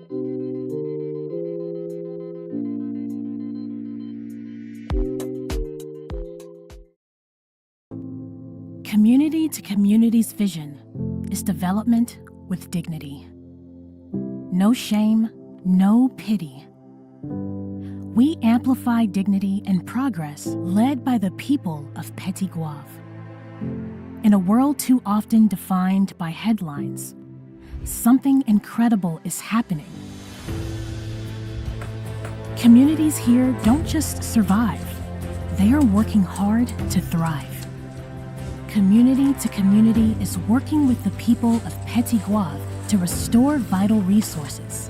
Community to Community's vision is development with dignity. No shame, no pity. We amplify dignity and progress led by the people of Petigov. In a world too often defined by headlines, something incredible is happening. Communities here don't just survive, they are working hard to thrive. Community to Community is working with the people of Petigov to restore vital resources.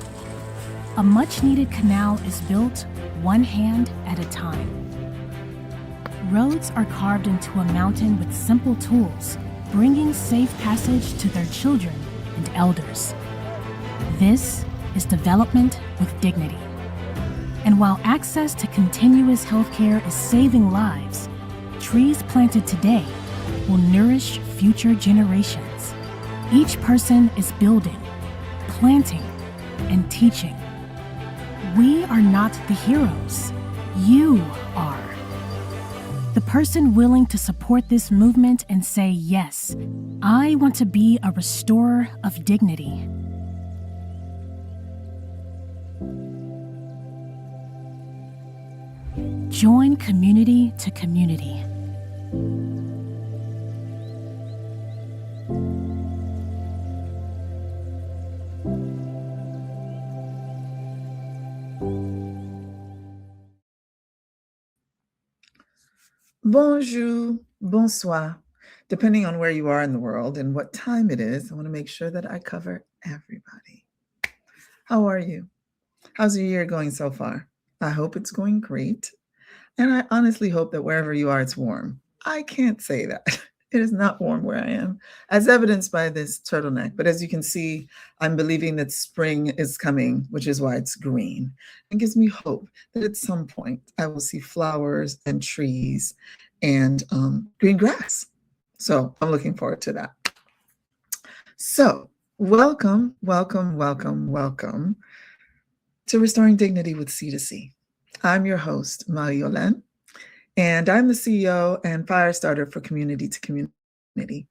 A much-needed canal is built one hand at a time. Roads are carved into a mountain with simple tools, bringing safe passage to their children and elders. This is development with dignity. And while access to continuous healthcare is saving lives, trees planted today will nourish future generations. Each person is building, planting, and teaching. We are not the heroes. You are. The person willing to support this movement and say, yes, I want to be a restorer of dignity. Join Community to Community. Bonjour, bonsoir. Depending on where you are in the world and what time it is, I want to make sure that I cover everybody. How are you? How's your year going so far? I hope it's going great. And I honestly hope that wherever you are, it's warm. I can't say that. It is not warm where I am, as evidenced by this turtleneck. But as you can see, I'm believing that spring is coming, which is why it's green. It gives me hope that at some point I will see flowers and trees and green grass. So I'm looking forward to that. So welcome, welcome, welcome, welcome to Restoring Dignity with C2C. I'm your host, MarieYolaine. And I'm the CEO and fire starter for Community to Community.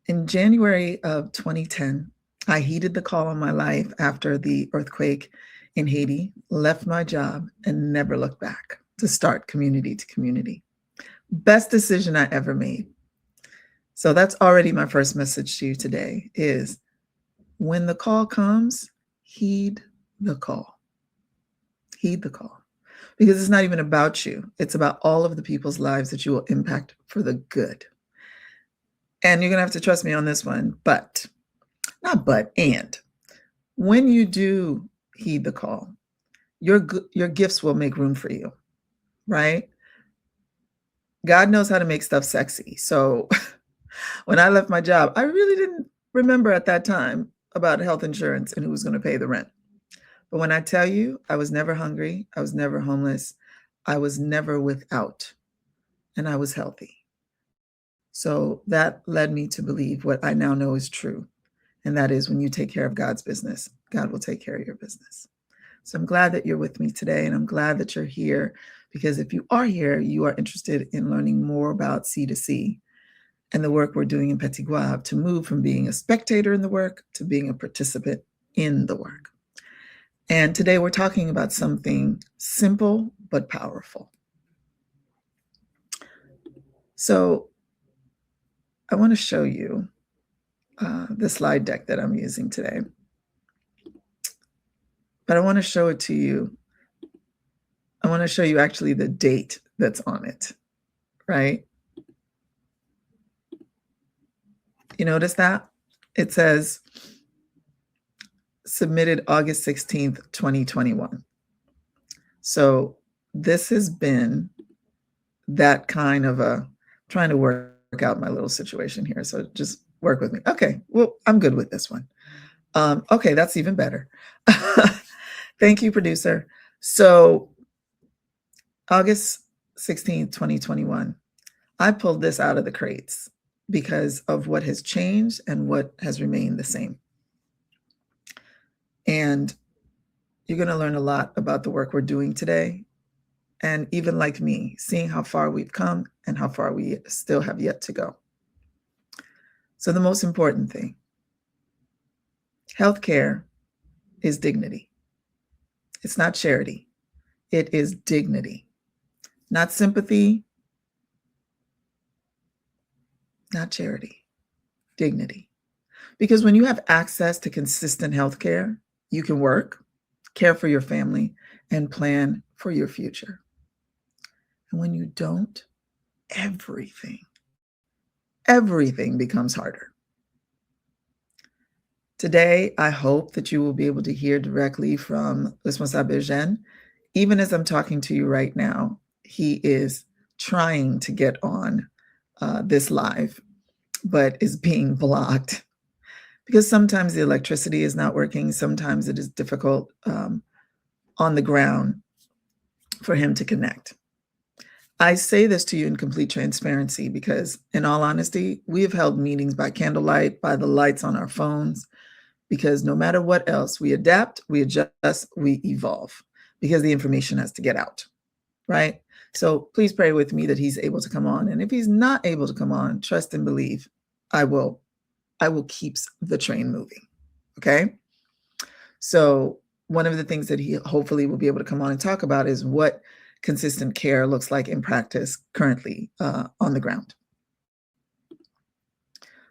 In January of 2010, I heeded the call on my life after the earthquake in Haiti, left my job, and never looked back to start Community to Community. Best decision I ever made. So that's already my first message to you today is when the call comes, heed the call. Heed the call. Because it's not even about you. It's about all of the people's lives that you will impact for the good. And you're going to have to trust me on this one, and when you do heed the call, your gifts will make room for you, right? God knows how to make stuff sexy. So when I left my job, I really didn't remember at that time about health insurance and who was going to pay the rent. But when I tell you, I was never hungry, I was never homeless, I was never without, and I was healthy. So that led me to believe what I now know is true. And that is when you take care of God's business, God will take care of your business. So I'm glad that you're with me today, and I'm glad that you're here, because if you are here, you are interested in learning more about C2C and the work we're doing in Petigov to move from being a spectator in the work to being a participant in the work. And today we're talking about something simple but powerful. So I want to show you the slide deck that I'm using today. But I want to show it to you. I want to show you actually the date that's on it, right? You notice that? It says submitted August 16th, 2021. So this has been that kind of trying to work out my little situation here. So just work with me. Okay, well, I'm good with this one. Okay, that's even better. Thank you, producer. So August 16th, 2021, I pulled this out of the crates because of what has changed and what has remained the same. And you're going to learn a lot about the work we're doing today. And even like me, seeing how far we've come and how far we still have yet to go. So the most important thing, healthcare is dignity. It's not charity. It is dignity, not sympathy, not charity, dignity. Because when you have access to consistent healthcare, you can work, care for your family, and plan for your future. And when you don't, everything becomes harder. Today, I hope that you will be able to hear directly from Responsable Jean. Even as I'm talking to you right now, he is trying to get on this live, but is being blocked because sometimes the electricity is not working. Sometimes it is difficult on the ground for him to connect. I say this to you in complete transparency because, in all honesty, we have held meetings by candlelight, by the lights on our phones, because no matter what else, we adapt, we adjust, we evolve, because the information has to get out, right? So please pray with me that he's able to come on. And if he's not able to come on, trust and believe, I will keep the train moving, okay? So one of the things that he hopefully will be able to come on and talk about is what consistent care looks like in practice currently on the ground.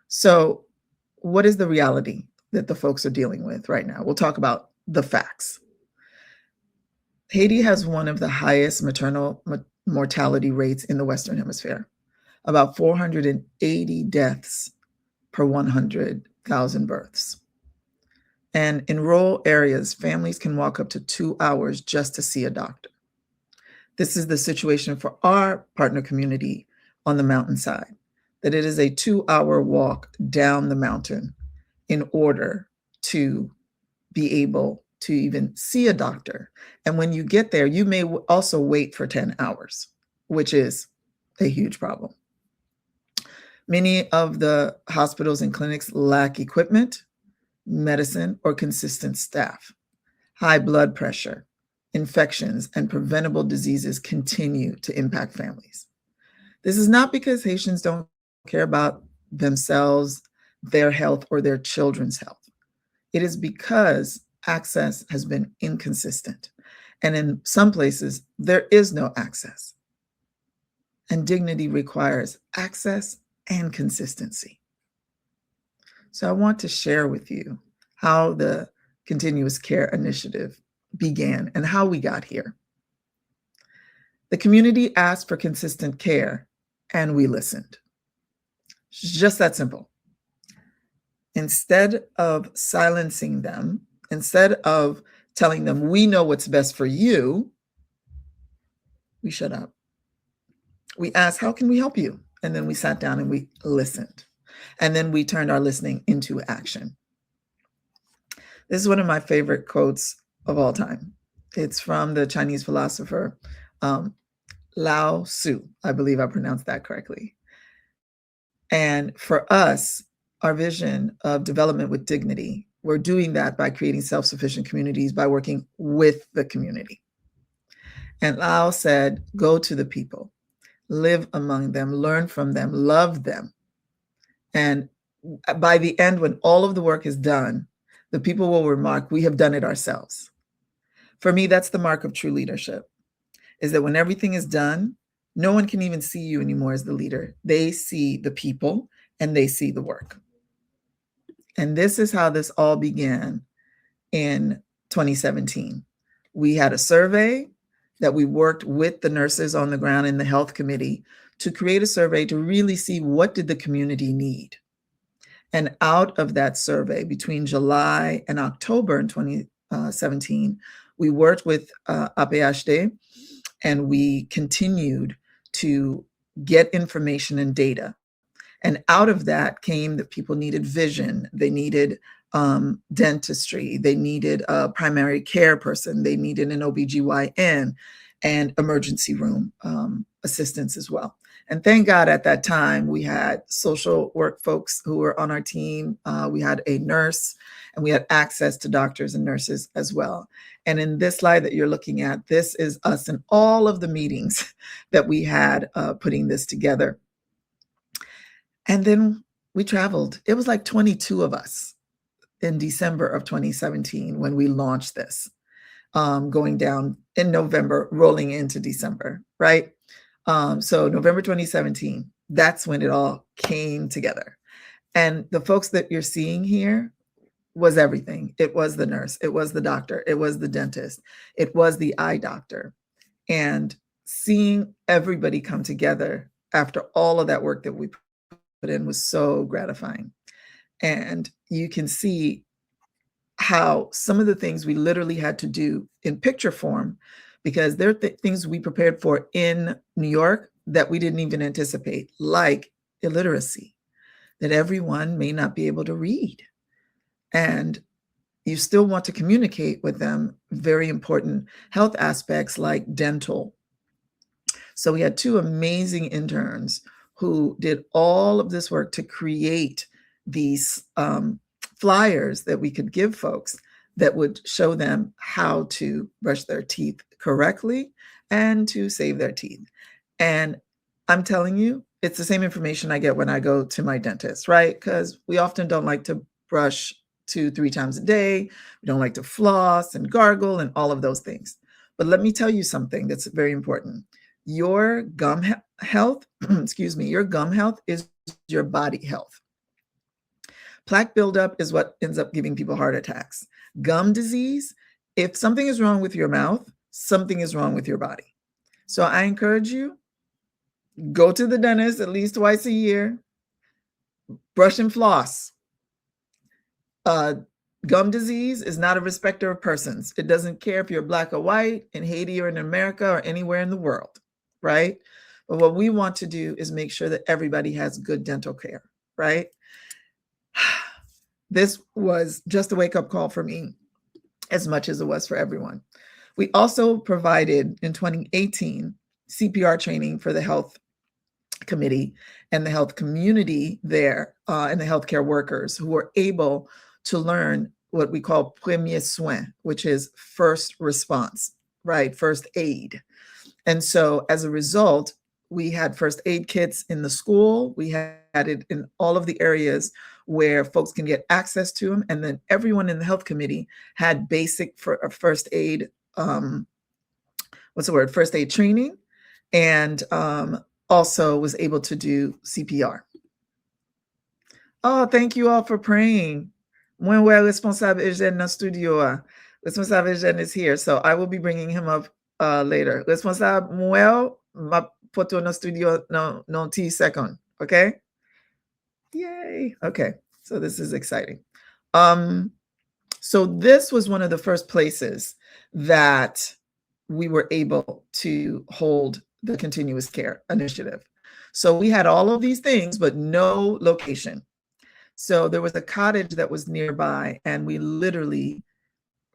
So what is the reality that the folks are dealing with right now? We'll talk about the facts. Haiti has one of the highest maternal mortality rates in the Western Hemisphere, about 480 deaths per 100,000 births. And in rural areas, families can walk up to 2 hours just to see a doctor. This is the situation for our partner community on the mountainside, that it is a 2-hour walk down the mountain in order to be able to even see a doctor. And when you get there, you may also wait for 10 hours, which is a huge problem. Many of the hospitals and clinics lack equipment, medicine, or consistent staff. High blood pressure, infections, and preventable diseases continue to impact families. This is not because Haitians don't care about themselves, their health, or their children's health. It is because access has been inconsistent. And in some places, there is no access. And dignity requires access and consistency. So I want to share with you how the Continuous Care Initiative began and how we got here. The community asked for consistent care, and we listened. It's just that simple. Instead of silencing them, instead of telling them, we know what's best for you, we shut up. We asked, how can we help you? And then we sat down and we listened. And then we turned our listening into action. This is one of my favorite quotes of all time. It's from the Chinese philosopher Lao Tzu. I believe I pronounced that correctly. And for us, our vision of development with dignity, we're doing that by creating self-sufficient communities, by working with the community. And Lao said, go to the people, live among them, learn from them, love them. And by the end, when all of the work is done, the people will remark, we have done it ourselves. For me, that's the mark of true leadership, is that when everything is done, no one can even see you anymore as the leader. They see the people and they see the work. And this is how this all began in 2017. We had a survey that we worked with the nurses on the ground in the health committee to create a survey to really see what did the community need. And out of that survey, between July and October in 2017, we worked with APHD and we continued to get information and data. And out of that came that people needed vision, they needed dentistry, they needed a primary care person, they needed an OBGYN and emergency room assistance as well. And thank God at that time we had social work folks who were on our team. We had a nurse and we had access to doctors and nurses as well. And in this slide that you're looking at, this is us in all of the meetings that we had putting this together. And then we traveled. It was like 22 of us in December of 2017 when we launched this, going down in November, rolling into December, right? So November 2017, that's when it all came together. And the folks that you're seeing here was everything. It was the nurse, it was the doctor, it was the dentist, it was the eye doctor. And seeing everybody come together after all of that work that we put in was so gratifying. And you can see how some of the things we literally had to do in picture form, because there are things we prepared for in New York that we didn't even anticipate, like illiteracy, that everyone may not be able to read. And you still want to communicate with them very important health aspects like dental. So we had two amazing interns who did all of this work to create these flyers that we could give folks that would show them how to brush their teeth correctly and to save their teeth. And I'm telling you, it's the same information I get when I go to my dentist, right? Because we often don't like to brush 2-3 times a day. We don't like to floss and gargle and all of those things. But let me tell you something that's very important. Your gum health, excuse me, your gum health is your body health. Plaque buildup is what ends up giving people heart attacks. Gum disease, if something is wrong with your mouth, something is wrong with your body. So I encourage you, go to the dentist at least twice a year, brush and floss. Gum disease is not a respecter of persons. It doesn't care if you're Black or white, in Haiti or in America or anywhere in the world, right? But what we want to do is make sure that everybody has good dental care, right? This was just a wake-up call for me as much as it was for everyone. We also provided in 2018 CPR training for the health committee and the health community there, and the healthcare workers who were able to learn what we call premier soin, which is first response, right? First aid. And so as a result, we had first aid kits in the school. We had it in all of the areas where folks can get access to them. And then everyone in the health committee had basic first aid, first aid training, and also was able to do CPR. Oh, thank you all for praying. When we're responsable Eugène na studio, responsable Eugène is here, so I will be bringing him up later. Responsable Muel, ma poto na studio no T second, okay? Yay, okay, so this is exciting. So this was one of the first places that we were able to hold the continuous care initiative. So we had all of these things, but no location. So there was a cottage that was nearby, and we literally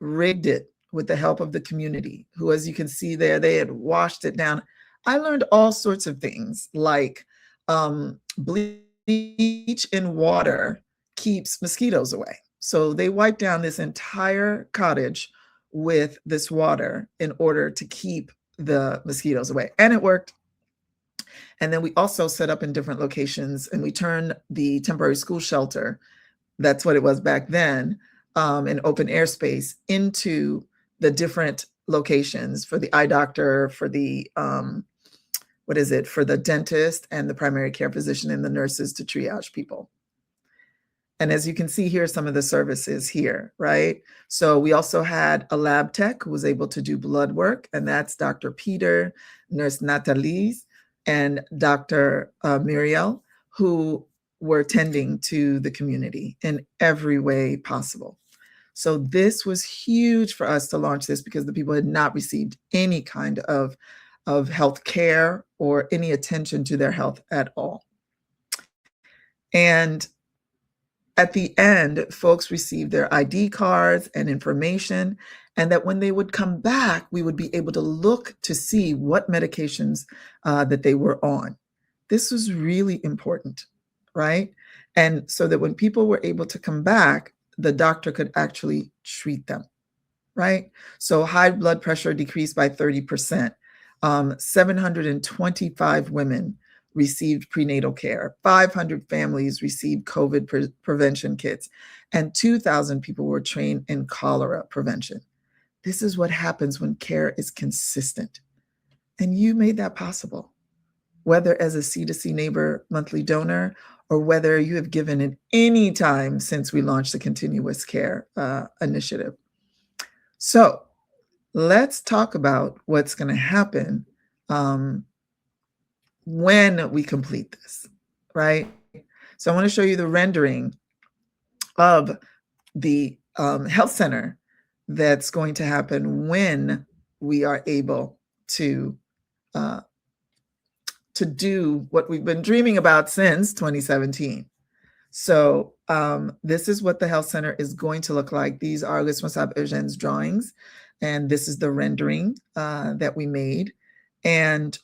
rigged it with the help of the community, who, as you can see there, they had washed it down. I learned all sorts of things, like bleach in water keeps mosquitoes away. So they wiped down this entire cottage with this water in order to keep the mosquitoes away. And it worked. And then we also set up in different locations, and we turned the temporary school shelter, that's what it was back then, an open air space, into the different locations for the eye doctor, for the, for the dentist and the primary care physician and the nurses to triage people. And as you can see here, some of the services here, right? So we also had a lab tech who was able to do blood work, and that's Dr. Peter, Nurse Nathalie, and Dr. Muriel, who were tending to the community in every way possible. So this was huge for us to launch this, because the people had not received any kind of health care or any attention to their health at all. And at the end, folks received their ID cards and information, and that when they would come back, we would be able to look to see what medications that they were on. This was really important, right? And so that when people were able to come back, the doctor could actually treat them, right? So high blood pressure decreased by 30%. 725 women received prenatal care. 500 families received COVID prevention kits, and 2,000 people were trained in cholera prevention. This is what happens when care is consistent. And you made that possible, whether as a C2C Neighbor monthly donor or whether you have given at any time since we launched the Continuous Care initiative. So let's talk about what's going to happen when we complete this, right? So I want to show you the rendering of the health center that's going to happen when we are able to do what we've been dreaming about since 2017. So this is what the health center is going to look like. These are Responsable Eugène's drawings, and this is the rendering that we made. And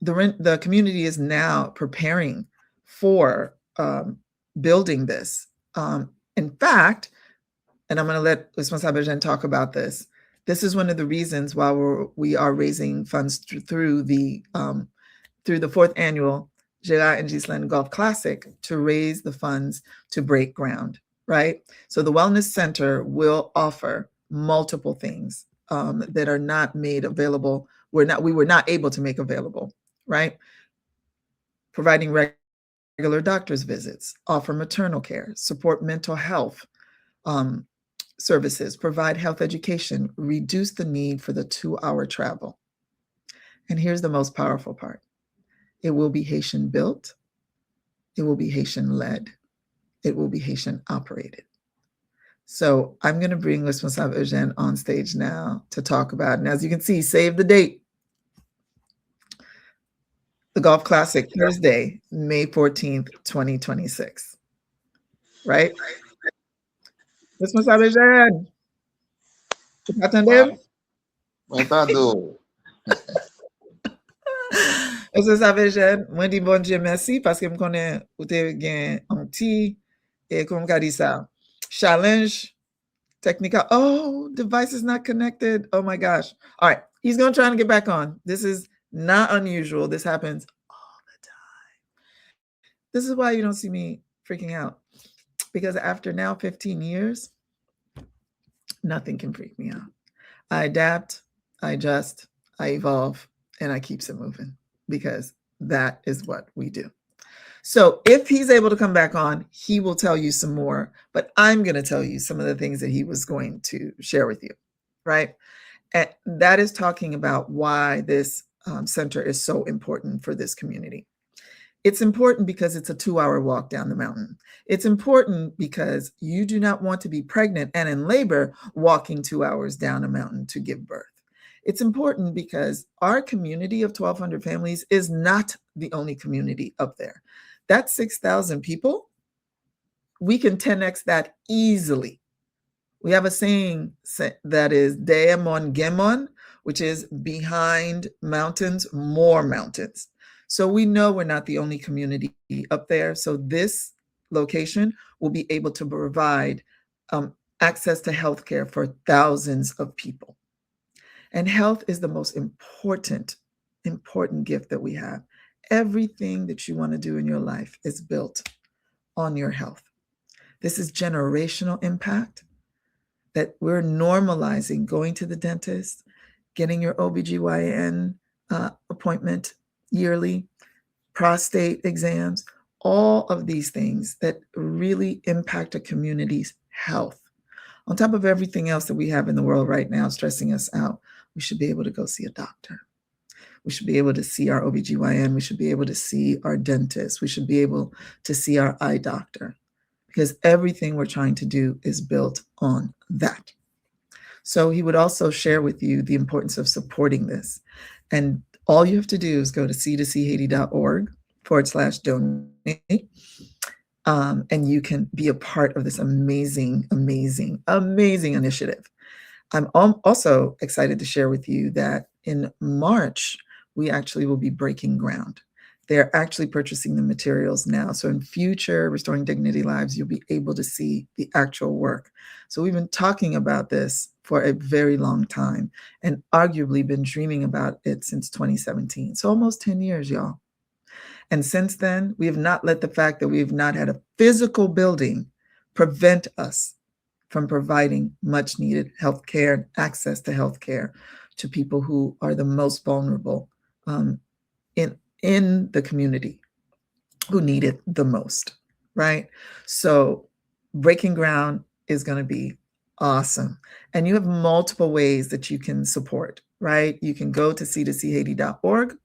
the community is now preparing for building this. In fact, and I'm going to let Responsable Eugène talk about this. This is one of the reasons why we are raising funds through the fourth annual Gerard and Ghislaine Golf Classic to raise the funds to break ground, right? So the Wellness Center will offer multiple things that are not made available. We were not able to make available, right? Providing regular doctor's visits, offer maternal care, support mental health services, provide health education, reduce the need for the 2-hour travel. And here's the most powerful part. It will be Haitian built. It will be Haitian led. It will be Haitian operated. So I'm going to bring Responsable Eugène on stage now to talk about, and as you can see, save the date. The Golf Classic, Thursday, May 14th, 2026. Right? Responsable Eugène. Tu m'attendais? Entendo. Responsable Eugène, moi dis bon Dieu merci parce que je connais ou te gen un petit et comme on dit ça, challenge technical. Oh, device is not connected. Oh my gosh. All right. He's going to try to get back on. This is not unusual. This happens all the time. This is why you don't see me freaking out, because after now 15 years, nothing can freak me out. I adapt, I adjust, I evolve, and I keeps it moving, because that is what we do. So if he's able to come back on, he will tell you some more, but I'm going to tell you some of the things that he was going to share with you, right? And that is talking about why this center is so important for this community. It's important because it's a 2-hour walk down the mountain. It's important because you do not want to be pregnant and in labor walking 2 hours down a mountain to give birth. It's important because our community of 1,200 families is not the only community up there. That's 6,000 people. We can 10x that easily. We have a saying that is Deemon Gemon, which is behind mountains, more mountains. So we know we're not the only community up there. So this location will be able to provide access to healthcare for thousands of people. And health is the most important gift that we have. Everything that you want to do in your life is built on your health. This is generational impact that we're normalizing going to the dentist, getting your OBGYN appointment yearly, prostate exams, all of these things that really impact a community's health. On top of everything else that we have in the world right now stressing us out, we should be able to go see a doctor. We should be able to see our OBGYN. We should be able to see our dentist. We should be able to see our eye doctor, because everything we're trying to do is built on that. So he would also share with you the importance of supporting this. And all you have to do is go to c2chaiti.org/donate. And you can be a part of this amazing initiative. I'm also excited to share with you that in March, we actually will be breaking ground. They're actually purchasing the materials now. So in future Restoring Dignity Lives, you'll be able to see the actual work. So we've been talking about this for a very long time and arguably been dreaming about it since 2017. So almost 10 years, y'all. And since then, we have not let the fact that we have not had a physical building prevent us from providing much needed healthcare and access to healthcare to people who are the most vulnerable in the community, who need it the most, right? So breaking ground is going to be awesome. And you have multiple ways that you can support, right? You can go to c2chaiti.org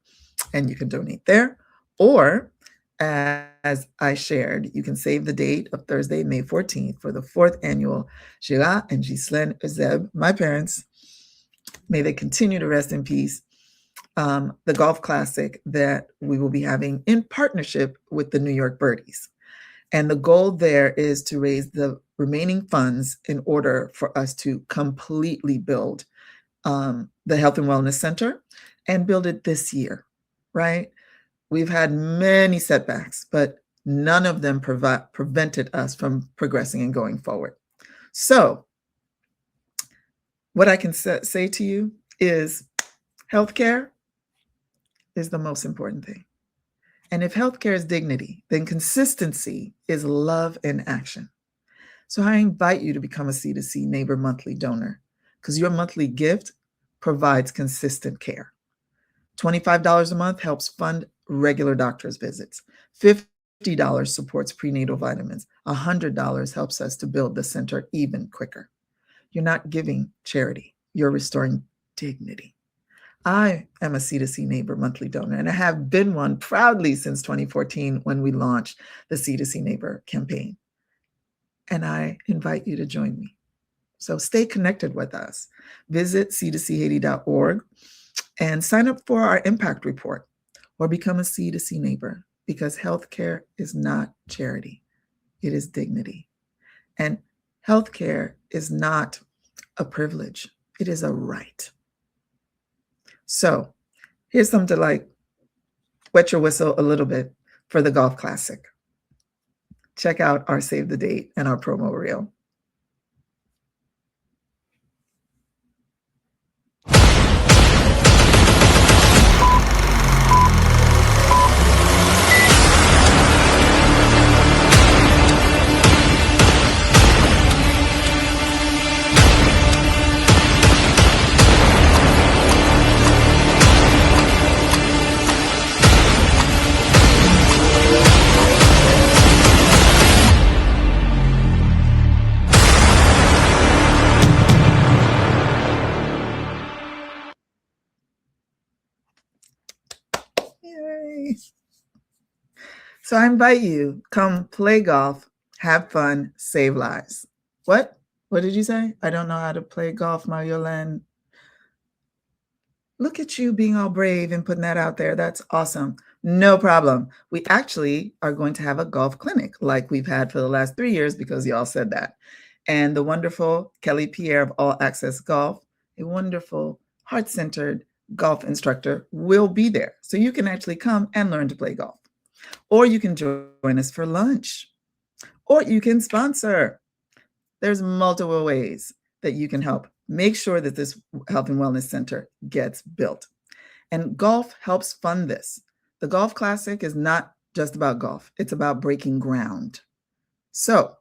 and you can donate there. Or as I shared, you can save the date of Thursday, May 14th for the 4th annual Shira and Ghislaine Euseb, my parents, may they continue to rest in peace, the golf classic that we will be having in partnership with the New York Birdies. And the goal there is to raise the remaining funds in order for us to completely build the Health and Wellness Center and build it this year, right? We've had many setbacks, but none of them prevented us from progressing and going forward. So what I can say to you is healthcare is the most important thing. And if healthcare is dignity, then consistency is love in action. So I invite you to become a C2C Neighbor Monthly donor, because your monthly gift provides consistent care. $25 a month helps fund regular doctor's visits. $50 supports prenatal vitamins. $100 helps us to build the center even quicker. You're not giving charity, you're restoring dignity. I am a C2C Neighbor Monthly donor, and I have been one proudly since 2014 when we launched the C2C Neighbor campaign. And I invite you to join me. So stay connected with us. Visit c2chaiti.org and sign up for our impact report or become a C2C neighbor, because healthcare is not charity. It is dignity. And healthcare is not a privilege. It is a right. So here's something to like wet your whistle a little bit for the golf classic. Check out our save the date and our promo reel. Yay. So I invite you, come play golf, have fun, save lives. What? What did you say? I don't know how to play golf, MarieYolaine. Look at you being all brave and putting that out there. That's awesome. No problem. We actually are going to have a golf clinic like we've had for the last 3 years, because y'all said that. And the wonderful Kelly Pierre of All Access Golf, a wonderful, heart-centered golf instructor, will be there. So you can actually come and learn to play golf. Or you can join us for lunch. Or you can sponsor. There's multiple ways that you can help make sure that this Health and Wellness Center gets built. And golf helps fund this. The Golf Classic is not just about golf. It's about breaking ground. So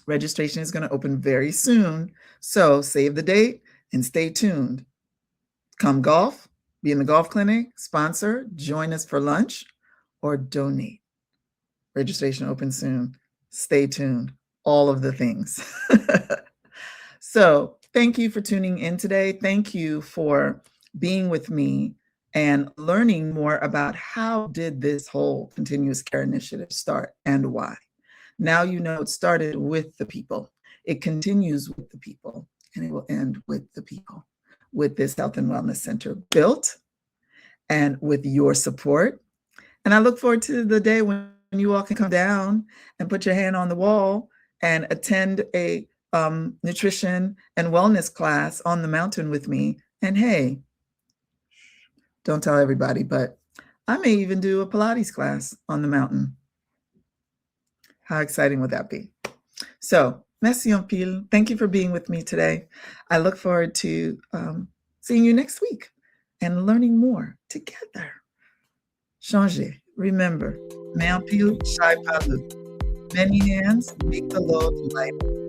registration is going to open very soon. So save the date and stay tuned. Come golf, be in the golf clinic, sponsor, join us for lunch, or donate. Registration opens soon. Stay tuned. All of the things. So thank you for tuning in today. Thank you for being with me and learning more about how did this whole continuous care initiative start and why. Now you know it started with the people. It continues with the people, and it will end with the people, with this Health and Wellness Center built and with your support. And I look forward to the day when you all can come down and put your hand on the wall and attend a nutrition and wellness class on the mountain with me. And hey, don't tell everybody, but I may even do a Pilates class on the mountain. How exciting would that be? So, merci en pile. Thank you for being with me today. I look forward to seeing you next week and learning more together. Changer. Remember, main en pile, shy pas loup. Many hands make the load lighter.